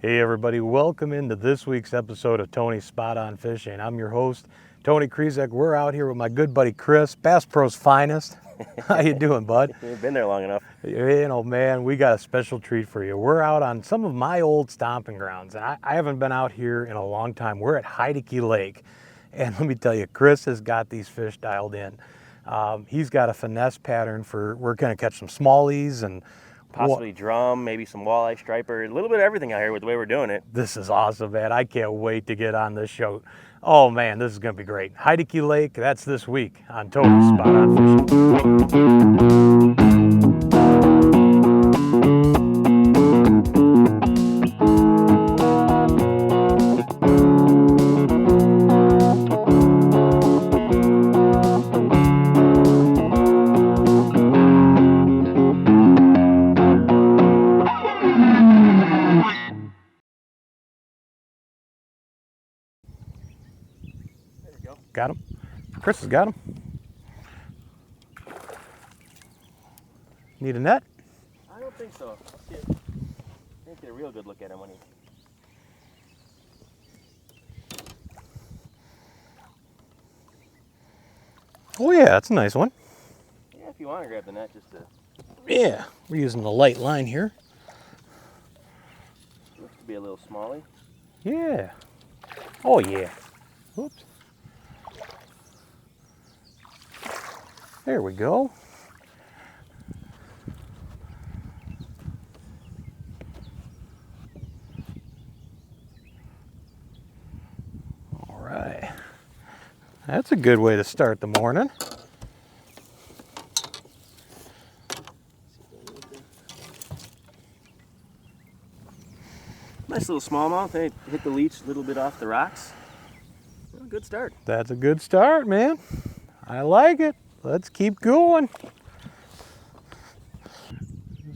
Hey everybody, welcome into this week's episode of Tony's Spot On Fishing. I'm your host, Tony Krizek. We're out here with my good buddy Chris, Bass Pro's finest. How you doing, bud? You've been there long enough. You know, man, we got a special treat for you. We're out on some of my old stomping grounds, and I haven't been out here in a long time. We're at Heidecke Lake, and let me tell you, Chris has got these fish dialed in. He's got a finesse pattern for, we're going to catch some smallies and Possibly drum, maybe some walleye striper, a little bit of everything out here with the way we're doing it. This is awesome, man. I can't wait to get on this show. Oh man, this is gonna be great. Heidecke Lake, that's this week on Tony's Spot On Fishing. Got him? Chris has got him. Need a net? I don't think so. I didn't get a real good look at him when he... Oh yeah, that's a nice one. Yeah, if you want to grab the net just to... Yeah, we're using the light line here. Looks to be a little smallie. Yeah. Oh yeah. Whoops. There we go. All right. That's a good way to start the morning. Nice little smallmouth. Hey, hit the leech a little bit off the rocks. Well, good start. That's a good start, man. I like it. Let's keep going.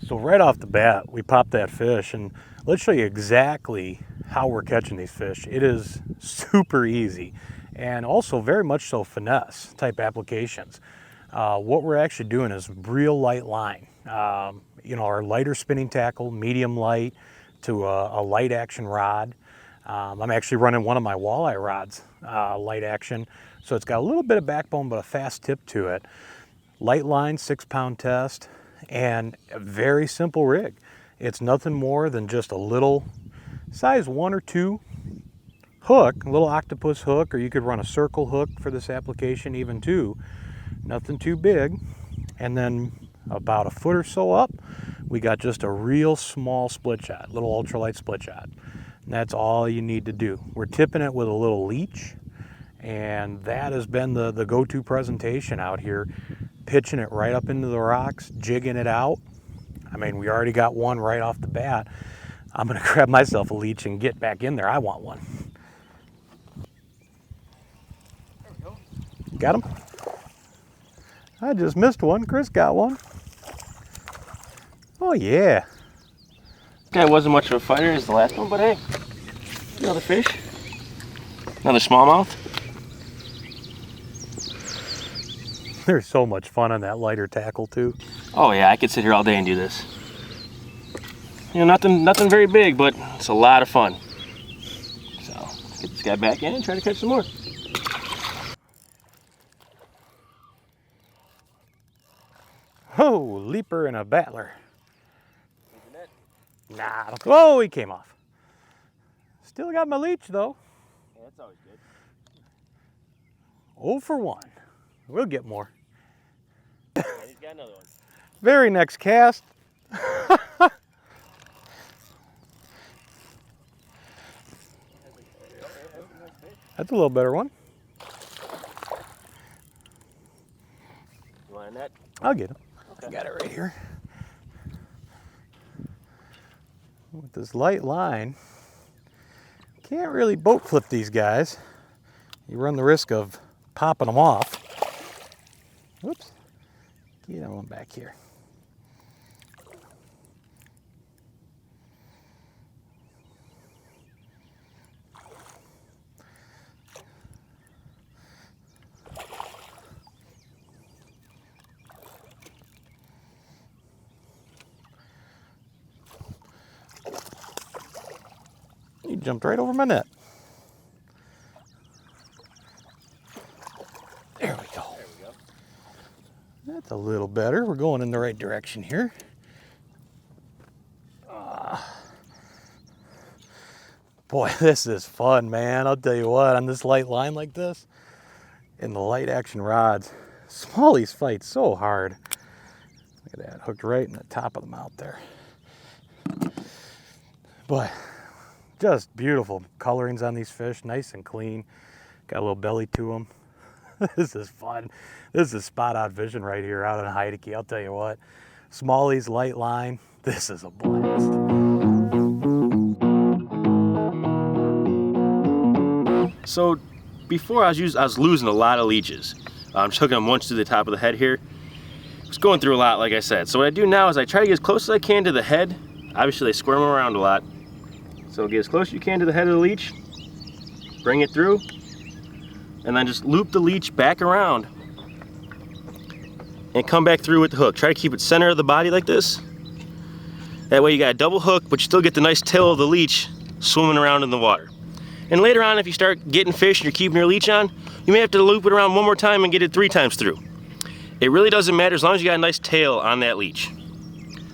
So right off the bat, we popped that fish, and let's show you exactly how we're catching these fish. It is super easy and also very much so finesse type applications. What we're actually doing is real light line. You know, our lighter spinning tackle, medium light to a light action rod. I'm actually running one of my walleye rods, light action. So it's got a little bit of backbone, but a fast tip to it. Light line, 6-pound test, and a very simple rig. It's nothing more than just a little size 1 or 2 hook, a little octopus hook, or you could run a circle hook for this application, even 2. Nothing too big. And then about a foot or so up, we got just a real small split shot, little ultralight split shot. And that's all you need to do. We're tipping it with a little leech. And that has been the go-to presentation out here, pitching it right up into the rocks, jigging it out. I mean, we already got one right off the bat. I'm gonna grab myself a leech and get back in there. I want one. There we go. Got him? I just missed one. Chris got one. Oh yeah. This guy wasn't much of a fighter as the last one, but hey, another fish. Another smallmouth. There's so much fun on that lighter tackle too. Oh yeah, I could sit here all day and do this. You know, nothing very big, but it's a lot of fun. So let's get this guy back in and try to catch some more. Oh, leaper and a battler. Nah, oh, he came off. Still got my leech though. Yeah, that's always good. 0 for 1. We'll get more. Yeah, he's got another one. Very next cast. That's a little better one. You want a net? I'll get him. Okay. I got it right here. With this light line, can't really boat flip these guys. You run the risk of popping them off. Whoops. Get that one back here. He jumped right over my net. There we go. There we go. That's a little better. We're going in the right direction here. Boy, this is fun, man. I'll tell you what, on this light line like this, and the light action rods, smallies fight so hard. Look at that, hooked right in the top of the mouth there. But just beautiful colorings on these fish, nice and clean. Got a little belly to them. This is fun. This is spot on fishing right here out in Heidecke. I'll tell you what, smallies, light line, this is a blast. So before I was losing a lot of leeches. I'm just hooking them once to the top of the head here. I was going through a lot, like I said. So what I do now is I try to get as close as I can to the head. Obviously they squirm around a lot. So get as close as you can to the head of the leech, bring it through, and then just loop the leech back around and come back through with the hook. Try to keep it center of the body like this. That way you got a double hook, but you still get the nice tail of the leech swimming around in the water. And later on, if you start getting fish and you're keeping your leech on, you may have to loop it around one more time and get it 3 times through. It really doesn't matter as long as you got a nice tail on that leech.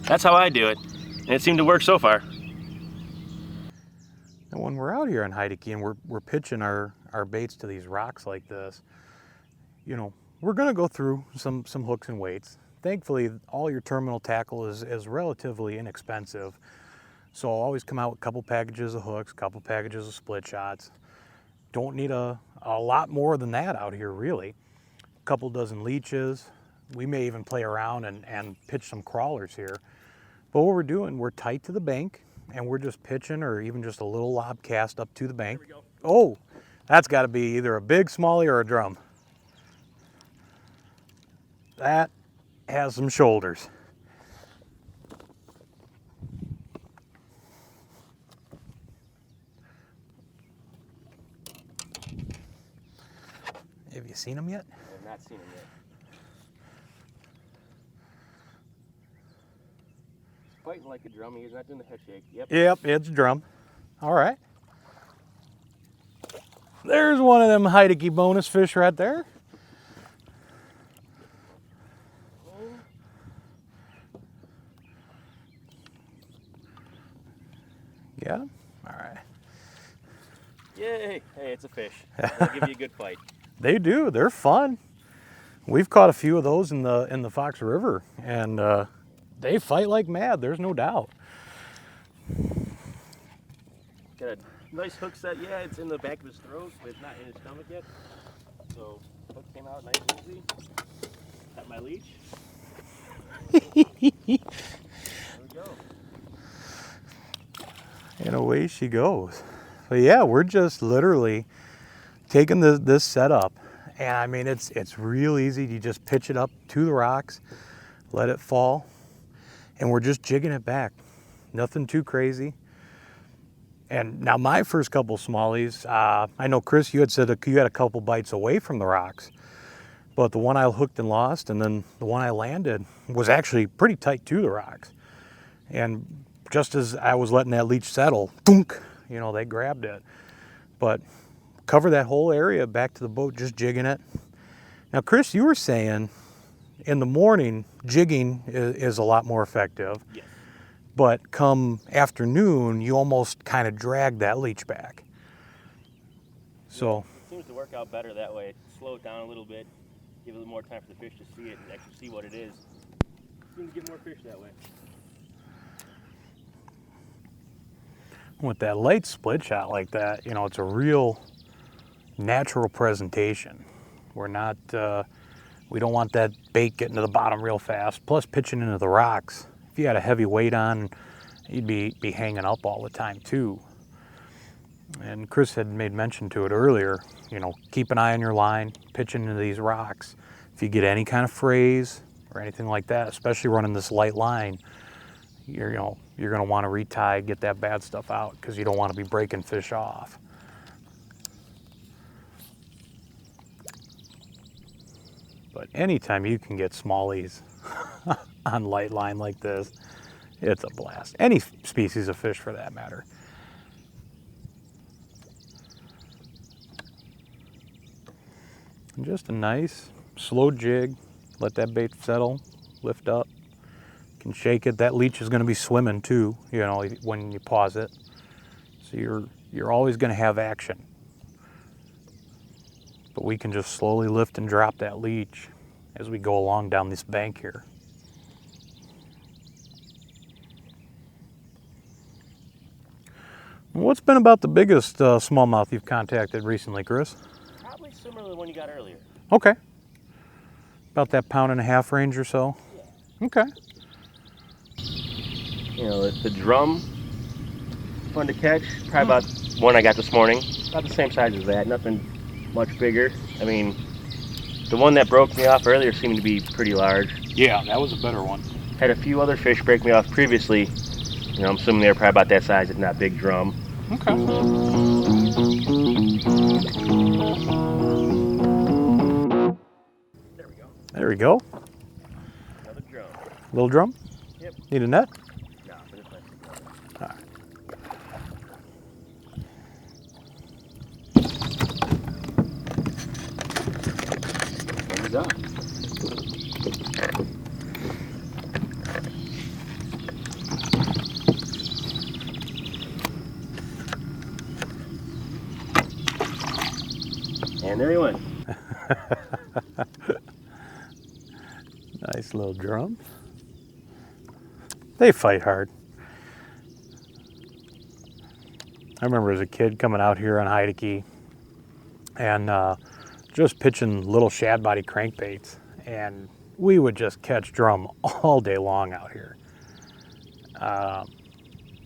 That's how I do it, and it seemed to work so far. And when we're out here in Heidecke and we're pitching our baits to these rocks like this, you know, we're gonna go through some hooks and weights. Thankfully, all your terminal tackle is relatively inexpensive. So I'll always come out with a couple packages of hooks, a couple packages of split shots. Don't need a lot more than that out here, really. A couple dozen leeches. We may even play around and pitch some crawlers here. But what we're doing, we're tight to the bank, and we're just pitching or even just a little lob cast up to the bank. Oh, that's got to be either a big smallie or a drum. That has some shoulders. Have you seen him yet? I have not seen him yet. He's fighting like a drum. He's not doing the head shake. Yep, it's a drum. All right. There's one of them Heidecke bonus fish right there. Got him? All right. Yay! Hey, it's a fish. They'll give you a good fight. They do. They're fun. We've caught a few of those in the Fox River, and they fight like mad. There's no doubt. Got a nice hook set. Yeah, it's in the back of his throat, but it's not in his stomach yet. So hook came out nice and easy. Got my leech. There we go. And away she goes. But yeah, we're just literally taking this setup, and I mean it's real easy. You just pitch it up to the rocks, let it fall, and we're just jigging it back. Nothing too crazy. And now my first couple smallies, I know Chris, you had said you had a couple bites away from the rocks, but the one I hooked and lost, and then the one I landed was actually pretty tight to the rocks. And just as I was letting that leech settle, thunk, you know, they grabbed it. But cover that whole area back to the boat, just jigging it. Now, Chris, you were saying in the morning, jigging is a lot more effective. Yes. But come afternoon, you almost kind of drag that leech back. So It seems to work out better that way. Slow it down a little bit, give a little more time for the fish to see it and actually see what it is. Seems to get more fish that way. with that light split shot like that, you know, it's a real natural presentation. We're not, we don't want that bait getting to the bottom real fast. Plus pitching into the rocks. If you had a heavy weight on, you'd be hanging up all the time too. And Chris had made mention to it earlier, you know, keep an eye on your line, pitching into these rocks. If you get any kind of frays or anything like that, especially running this light line, you're going to want to retie, get that bad stuff out, because you don't want to be breaking fish off. But anytime you can get smallies on light line like this, it's a blast. Any species of fish for that matter. And just a nice slow jig. Let that bait settle, lift up. You can shake it. That leech is going to be swimming too, you know, when you pause it. So you're always going to have action. But we can just slowly lift and drop that leech as we go along down this bank here. What's been about the biggest smallmouth you've contacted recently, Chris? Probably similar to the one you got earlier. Okay. About that 1.5 pound range or so? Yeah. Okay. You know, the drum, fun to catch. Probably about one I got this morning. About the same size as that, nothing much bigger. I mean, the one that broke me off earlier seemed to be pretty large. Yeah, that was a better one. Had a few other fish break me off previously. You know, I'm assuming they were probably about that size, if not big drum. Okay. There we go. There we go. Another drum. Little drum? Yep. Need a net? No, for this one. All right. Thumbs up. And there he went. Nice little drum. They fight hard. I remember as a kid coming out here on Heidecke and just pitching little shad body crankbaits, and we would just catch drum all day long out here.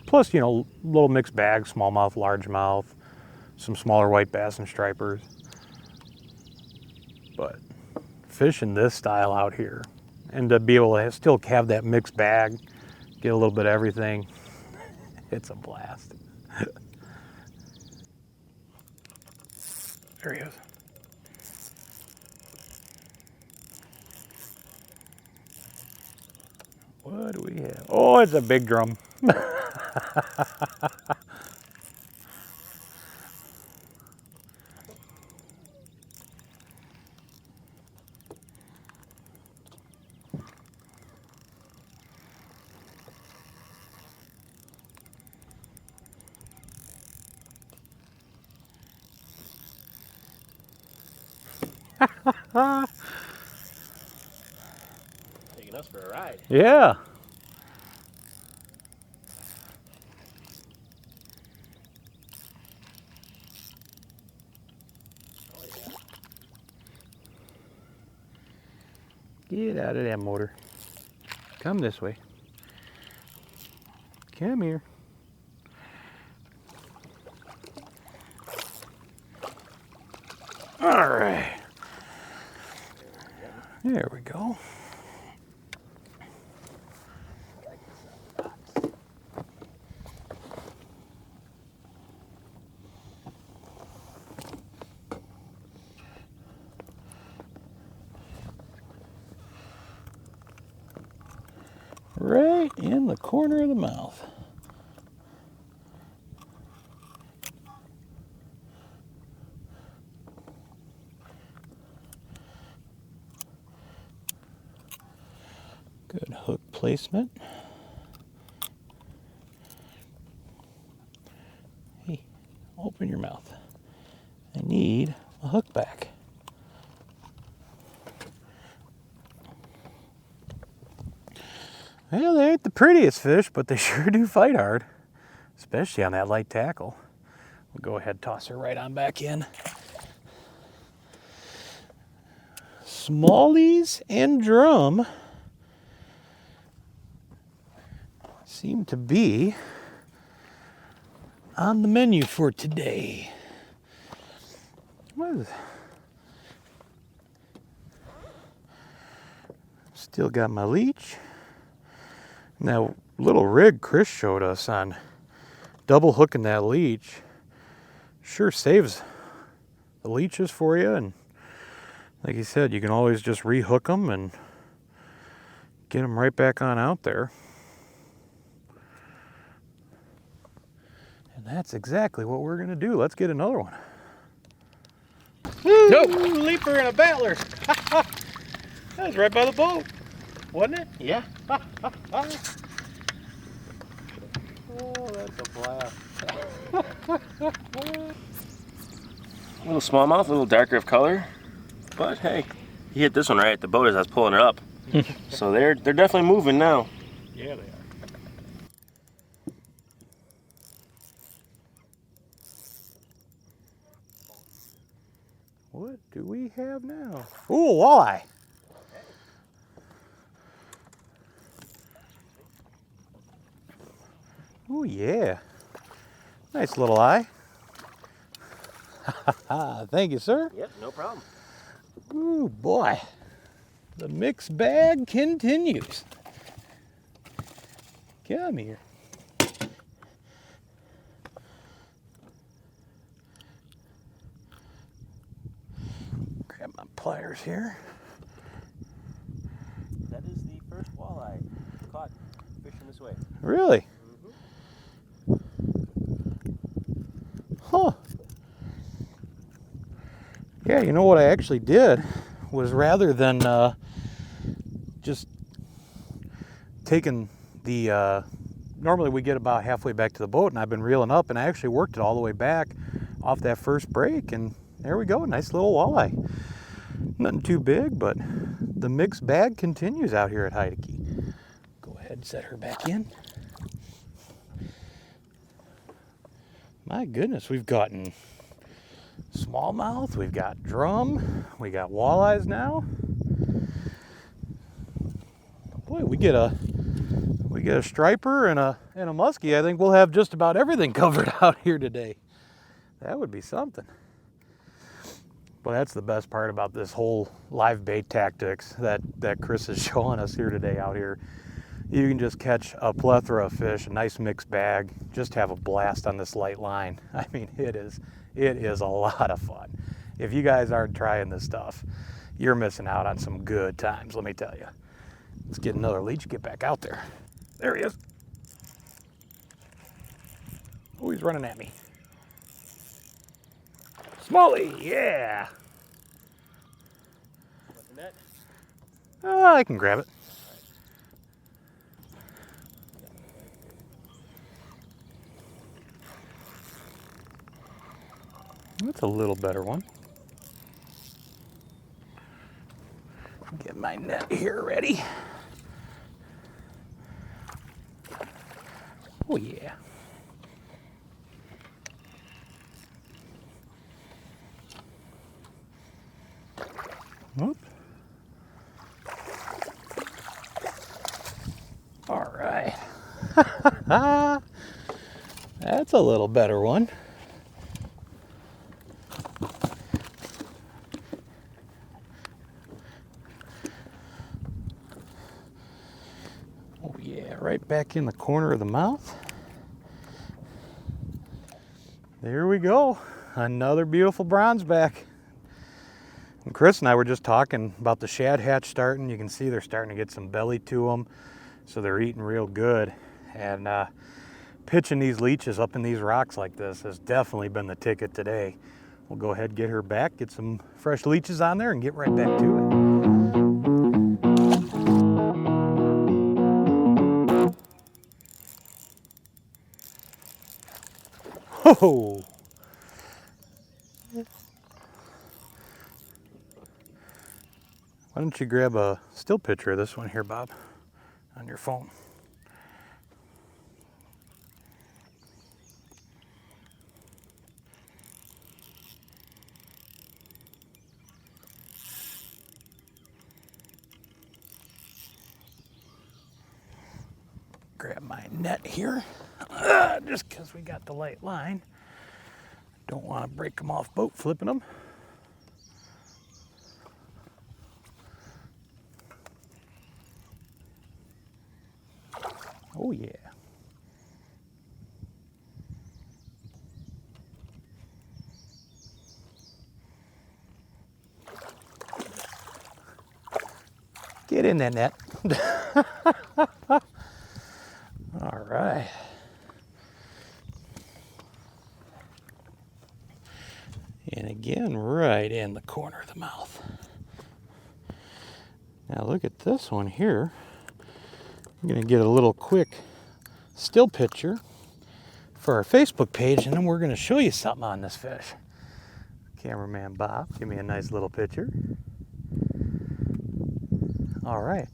Plus, you know, little mixed bags, smallmouth, largemouth, some smaller white bass and stripers. But fishing this style out here, and to be able to still have that mixed bag, get a little bit of everything, it's a blast. There he is. What do we have? Oh, it's a big drum. Taking us for a ride. Yeah. Oh, yeah. Get out of that motor. Come this way. Come here. All right. There we go. Right in the corner of the mouth. Good hook placement. Hey, open your mouth. I need a hook back. Well, they ain't the prettiest fish, but they sure do fight hard, especially on that light tackle. We'll go ahead and toss her right on back in. Smallies and drum seem to be on the menu for today. What is it? Still got my leech. Now, little rig Chris showed us on double hooking that leech sure saves the leeches for you. And like he said, you can always just rehook them and get them right back on out there. And that's exactly what we're going to do. Let's get another one. Nope. Leaper and a battler. That was right by the boat, wasn't it? Yeah. Oh, that's a blast. A little smallmouth, a little darker of color, but hey, he hit this one right at the boat as I was pulling it up. So they're definitely moving now. Yeah, they are. What do we have now? Ooh, walleye. Ooh, yeah. Nice little eye. Thank you, sir. Yep, no problem. Ooh, boy. The mixed bag continues. Come here. Grab my pliers here. That is the first walleye caught fishing this way. Really? Huh. Yeah, you know what I actually did was rather than just taking the, normally we get about halfway back to the boat, and I've been reeling up, and I actually worked it all the way back off that first break, and there we go, nice little walleye. Nothing too big, but the mixed bag continues out here at Heidecke. Go ahead and set her back in. My goodness, we've gotten smallmouth, we've got drum, we got walleyes now. Boy, we get a striper and a muskie. I think we'll have just about everything covered out here today. That would be something. Well, that's the best part about this whole live bait tactics that Chris is showing us here today out here. You can just catch a plethora of fish, a nice mixed bag, just have a blast on this light line. I mean, it is a lot of fun. If you guys aren't trying this stuff, you're missing out on some good times, let me tell you. Let's get another leech, get back out there. There he is. Oh, he's running at me. Smallie, yeah. Oh, I can grab it. That's a little better one. Get my net here ready. Oh yeah. Whoop. All right. That's a little better one. Oh yeah, right back in the corner of the mouth. There we go. Another beautiful bronzeback. And Chris and I were just talking about the shad hatch starting. You can see they're starting to get some belly to them, so they're eating real good. And pitching these leeches up in these rocks like this has definitely been the ticket today. We'll go ahead and get her back, get some fresh leeches on there, and get right back to it. Whoa! Why don't you grab a still picture of this one here, Bob, on your phone? Grab my net here, just because we got the light line. Don't want to break them off boat flipping them. Oh yeah. Get in that net. All right. And again, right in the corner of the mouth. Now look at this one here. I'm gonna get a little quick still picture for our Facebook page, and then we're gonna show you something on this fish. Cameraman Bob, give me a nice little picture. All right,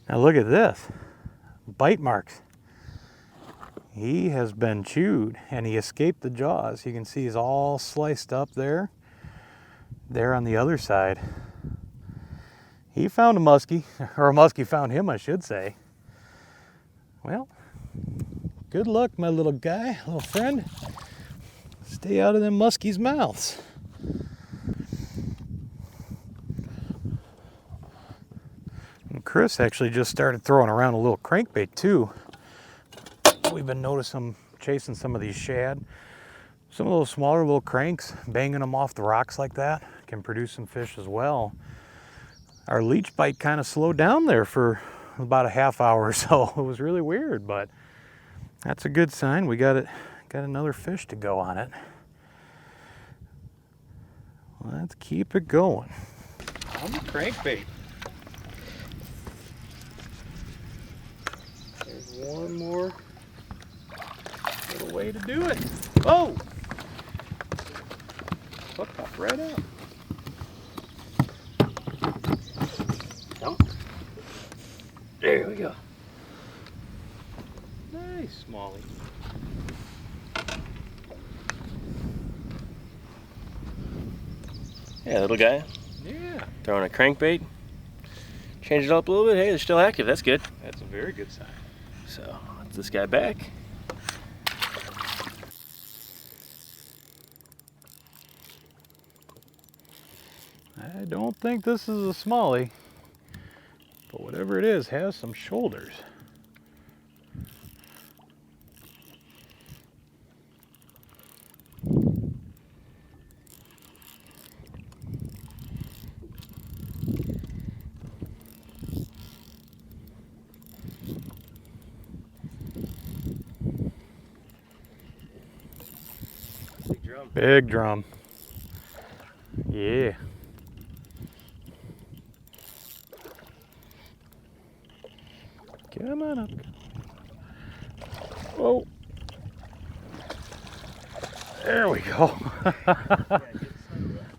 now look at this, bite marks. He has been chewed and he escaped the jaws. You can see he's all sliced up there. There on the other side. He found a muskie, or a muskie found him, I should say. Well, good luck, my little guy, little friend. Stay out of them muskies' mouths. And Chris actually just started throwing around a little crankbait too. We've been noticing chasing some of these shad. Some of those smaller little cranks, banging them off the rocks like that can produce some fish as well. Our leech bite kind of slowed down there for about a half hour or so. It was really weird, but that's a good sign. We got another fish to go on it. Let's keep it going. On the crankbait. There's one more little way to do it. Oh! Hook popped right out. There we go. Nice smallie. Yeah, little guy. Yeah. Throwing a crankbait. Change it up a little bit. Hey, they're still active. That's good. That's a very good sign. So, let's this guy back. I don't think this is a smallie, but whatever it is has some shoulders. Big drum. Big drum. Yeah. Come on up. Oh. There we go.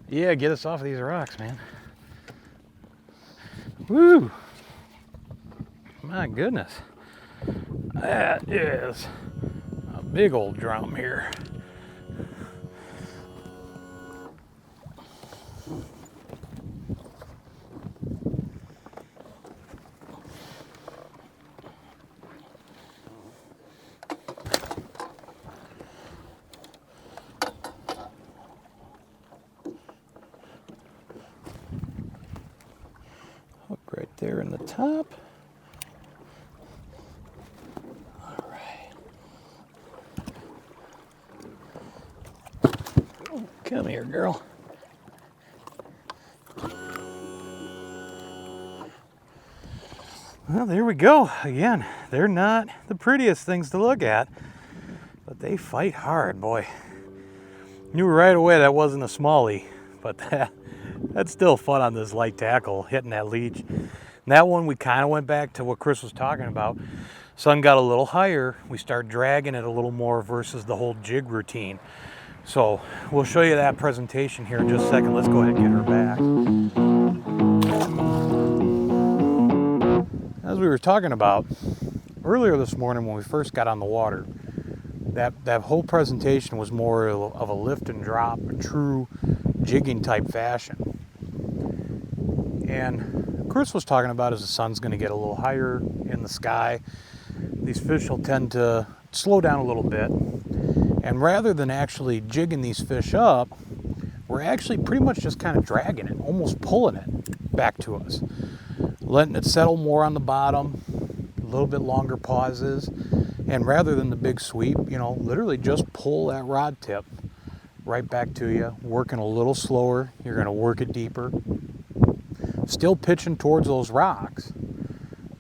Yeah, get us off of these rocks, man. Woo. My goodness. That is a big old drum here. Hook right there in the top. All right. Oh, come here, girl. Well, there we go. Again, they're not the prettiest things to look at, but they fight hard, boy. Knew right away that wasn't a smallie, but that's still fun on this light tackle, hitting that leech. And that one, we kind of went back to what Chris was talking about. Sun got a little higher, we start dragging it a little more versus the whole jig routine. So we'll show you that presentation here in just a second. Let's go ahead and get her back. As we were talking about earlier this morning when we first got on the water, that whole presentation was more of a lift and drop, a true jigging type fashion. And Chris was talking about as the sun's going to get a little higher in the sky, these fish will tend to slow down a little bit. And rather than actually jigging these fish up, we're actually pretty much just kind of dragging it, almost pulling it back to us. Letting it settle more on the bottom, a little bit longer pauses, and rather than the big sweep, you know, literally just pull that rod tip right back to you, working a little slower. You're going to work it deeper. Still pitching towards those rocks,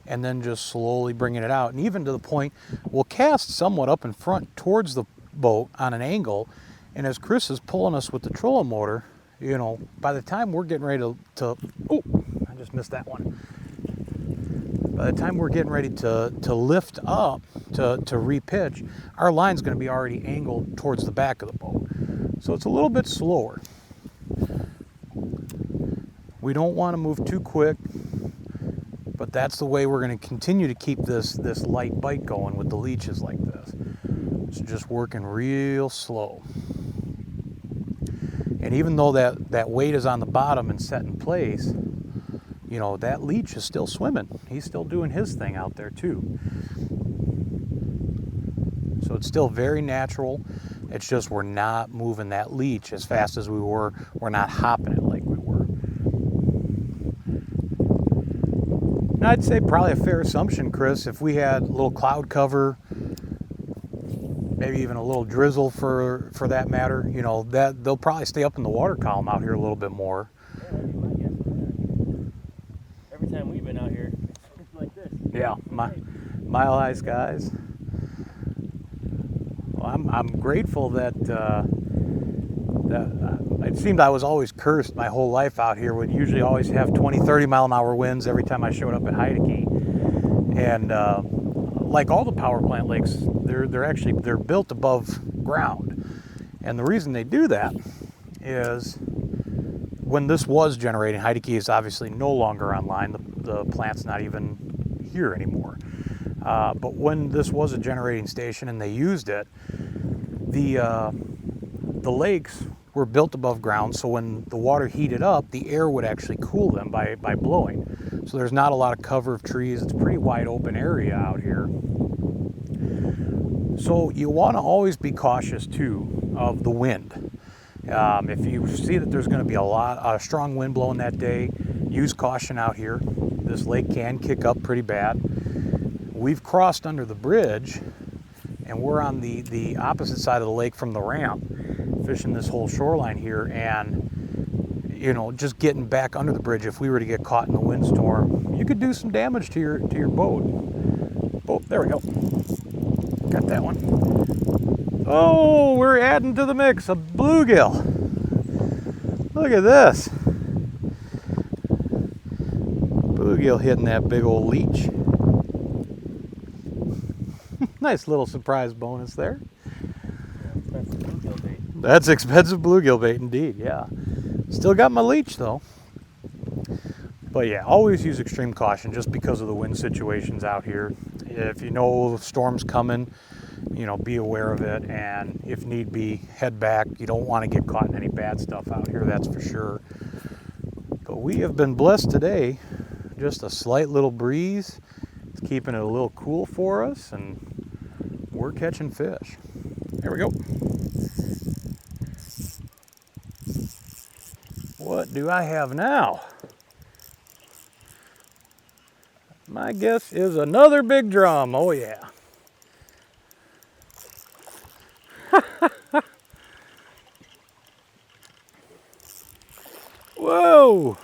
and then just slowly bringing it out. And even to the point, we'll cast somewhat up in front towards the boat on an angle, And as Chris is pulling us with the trolling motor, you know, by the time we're getting ready to oh, I just missed that one. By the time we're getting ready to lift up, to repitch, our line's going to be already angled towards the back of the boat. So it's a little bit slower. We don't want to move too quick, but that's the way we're going to continue to keep this light bite going with the leeches like this. It's just working real slow. And even though that weight is on the bottom and set in place, you know, that leech is still swimming. He's still doing his thing out there too. So it's still very natural. It's just we're not moving that leech as fast as we were. We're not hopping it like we were. And I'd say probably a fair assumption, Chris, if we had a little cloud cover, maybe even a little drizzle for that matter, you know, that they'll probably stay up in the water column out here a little bit more. Yeah, that'd be my guess. Every time we've been out here, it's like this. Yeah, mile high skies. Well, I'm grateful that it seemed I was always cursed my whole life out here. Would usually always have 20, 30 mile an hour winds every time I showed up at Heidecke. And like all the power plant lakes, they're built above ground. And the reason they do that is when this was generating, Heidecke is obviously no longer online. The plant's not even here anymore. But when this was a generating station and they used it, the lakes were built above ground, so when the water heated up, the air would actually cool them by blowing. So there's not a lot of cover of trees. It's a pretty wide open area out here. So you want to always be cautious too of the wind. If you see that there's going to be a strong wind blowing that day, use caution out here. This lake can kick up pretty bad. We've crossed under the bridge and we're on the opposite side of the lake from the ramp, fishing this whole shoreline here, and you know, just getting back under the bridge, if we were to get caught in the windstorm, you could do some damage to your boat. Oh, there we go. Got that one. Oh, we're adding to the mix a bluegill. Look at this. Bluegill hitting that big old leech. Nice little surprise bonus there. That's expensive bluegill bait indeed, yeah. Still got my leech though. But yeah, always use extreme caution just because of the wind situations out here. If you know storm's coming, you know, be aware of it, and if need be, head back. You don't want to get caught in any bad stuff out here, that's for sure. But we have been blessed today. Just a slight little breeze. It's keeping it a little cool for us, and we're catching fish. There we go. What do I have now? My guess is another big drum. Oh yeah. Whoa.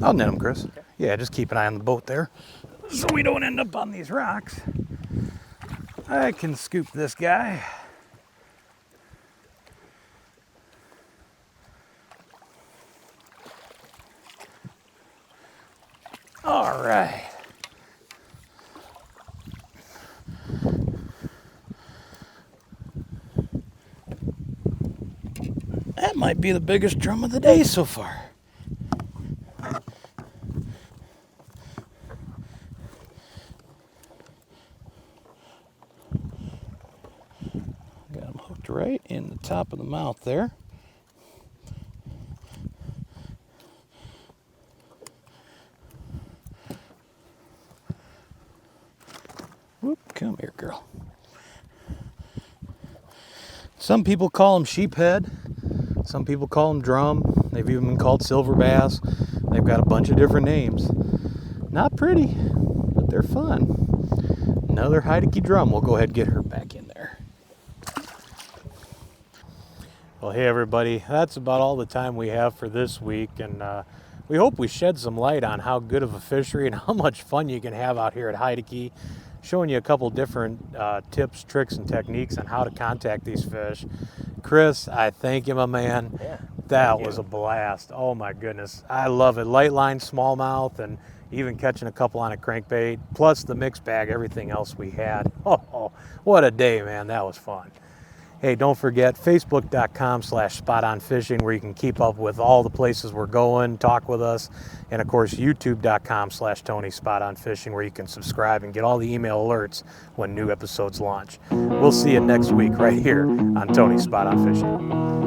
I'll net them, Chris. Okay. Yeah, just keep an eye on the boat there so we don't end up on these rocks. I can scoop this guy. All right. That might be the biggest drum of the day so far. Got him hooked right in the top of the mouth there. Whoop, come here, girl. Some people call them sheephead. Some people call them drum. They've even been called silver bass. They've got a bunch of different names. Not pretty, but they're fun. Another Heidecke drum. We'll go ahead and get her back in there. Well, hey everybody, that's about all the time we have for this week, and we hope we shed some light on how good of a fishery and how much fun you can have out here at Heidecke, showing you a couple different tips, tricks, and techniques on how to contact these fish. Chris, I thank you, my man. Yeah, that was a blast. Oh my goodness, I love it. Light line, smallmouth, and even catching a couple on a crankbait, plus the mixed bag, everything else we had. Oh, what a day, man. That was fun. Hey, don't forget facebook.com/spotonfishing, where you can keep up with all the places we're going, talk with us, and of course youtube.com/TonySpotOnFishing, where you can subscribe and get all the email alerts when new episodes launch. We'll see you next week right here on Tony Spot on Fishing.